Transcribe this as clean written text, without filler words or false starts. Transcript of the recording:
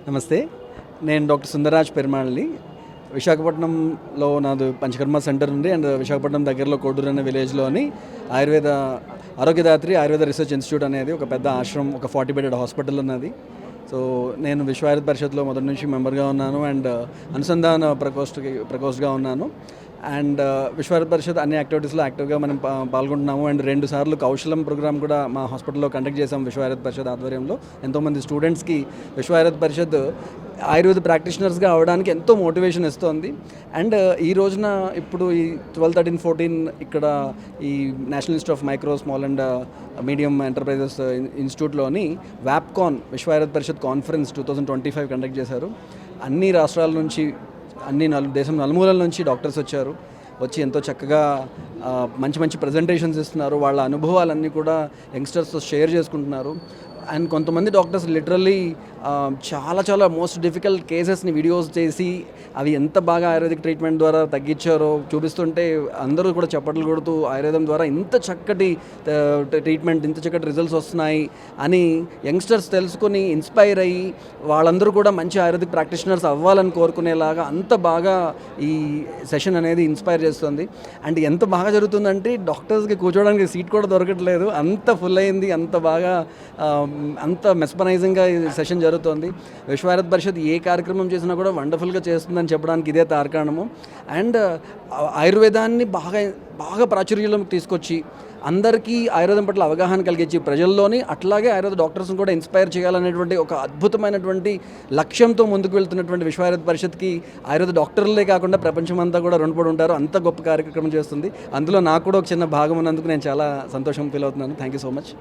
నమస్తే. నేను డాక్టర్ సుందరరాజ్ పెరుమాళ్ళని. విశాఖపట్నంలో నాది పంచకర్మ సెంటర్ ఉంది. అండ్ విశాఖపట్నం దగ్గరలో కోడూరు అనే విలేజ్లోని ఆరోగ్యదాత్రి ఆయుర్వేద రీసెర్చ్ ఇన్స్టిట్యూట్ అనేది ఒక పెద్ద ఆశ్రమం, ఒక 40 బెడెడ్ హాస్పిటల్ ఉన్నది. సో నేను విశ్వ ఆయుర్వేద పరిషత్లో మొదటి నుంచి మెంబర్గా ఉన్నాను అండ్ అనుసంధాన ప్రకోష్ఠగా ఉన్నాను. అండ్ విశ్వ ఆయుర్వేద పరిషత్ అన్ని యాక్టివిటీస్లో యాక్టివ్గా మనం పాల్గొంటున్నాము. అండ్ 2 సార్లు కౌశలం ప్రోగ్రామ్ కూడా మా హాస్పిటల్లో కండక్ట్ చేసాం విశ్వ ఆయుర్వేద పరిషత్ ఆధ్వర్యంలో. ఎంతోమంది స్టూడెంట్స్కి విశ్వ ఆయుర్వేద పరిషత్ ఆయుర్వేద ప్రాక్టీషనర్స్గా అవ్వడానికి ఎంతో మోటివేషన్ ఇస్తుంది. అండ్ ఈ రోజున ఇప్పుడు ఈ 12, 13, 14 ఇక్కడ ఈ national institute of micro small and medium enterprises ఇన్స్టిట్యూట్లోని వ్యాప్కాన్ విశ్వ ఆయుర్వేద పరిషత్ కాన్ఫరెన్స్ 2025 కండక్ట్ చేశారు. అన్ని రాష్ట్రాల నుంచి, దేశం నలుమూలల నుంచి డాక్టర్స్ వచ్చి ఎంతో చక్కగా మంచి మంచి ప్రజెంటేషన్స్ ఇస్తున్నారు. వాళ్ళ అనుభవాలన్నీ కూడా యంగ్స్టర్స్తో షేర్ చేసుకుంటున్నారు. అండ్ కొంతమంది డాక్టర్స్ లిటరల్లీ చాలా మోస్ట్ డిఫికల్ట్ కేసెస్ని వీడియోస్ చేసి అవి ఎంత బాగా ఆయుర్వేదిక్ ట్రీట్మెంట్ ద్వారా తగ్గించారో చూపిస్తుంటే అందరూ కూడా చప్పట్లు కొడుతూ ఆయుర్వేదం ద్వారా ఇంత చక్కటి ట్రీట్మెంట్, ఇంత చక్కటి రిజల్ట్స్ వస్తున్నాయి అని యంగ్స్టర్స్ తెలుసుకొని ఇన్స్పైర్ అయ్యి వాళ్ళందరూ కూడా మంచి ఆయుర్వేదిక్ ప్రాక్టీషనర్స్ అవ్వాలని కోరుకునేలాగా అంత బాగా ఈ సెషన్ అనేది ఇన్స్పైర్ చేస్తుంది. అండ్ ఎంత బాగా జరుగుతుందంటే డాక్టర్స్కి కూర్చోవడానికి సీట్ కూడా దొరకట్లేదు, అంత ఫుల్ అయింది, అంత బాగా అంత మెస్పరైజింగ్గా ఈ సెషన్ జరుగుతుంది. విశ్వ ఆయుర్వేద పరిషత్ ఏ కార్యక్రమం చేసినా కూడా వండర్ఫుల్గా చేస్తుందని చెప్పడానికి ఇదే తార్కాణము. అండ్ ఆయుర్వేదాన్ని బాగా ప్రాచుర్యంలోకి తీసుకొచ్చి అందరికీ ఆయుర్వేదం పట్ల అవగాహన కలిగించి ప్రజల్లోని అట్లాగే ఆయుర్వేద డాక్టర్స్ని కూడా ఇన్స్పైర్ చేయాలనేటువంటి ఒక అద్భుతమైనటువంటి లక్ష్యంతో ముందుకు వెళ్తున్నటువంటి విశ్వ ఆయుర్వేద పరిషత్కి ఆయుర్వేద డాక్టర్లే కాకుండా ప్రపంచమంతా కూడా రుణపడి ఉంటారు. అంత గొప్ప కార్యక్రమం చేస్తుంది. అందులో నాకు కూడా ఒక చిన్న భాగం ఉన్నందుకు నేను చాలా సంతోషం ఫీల్ అవుతున్నాను. Thank you so much.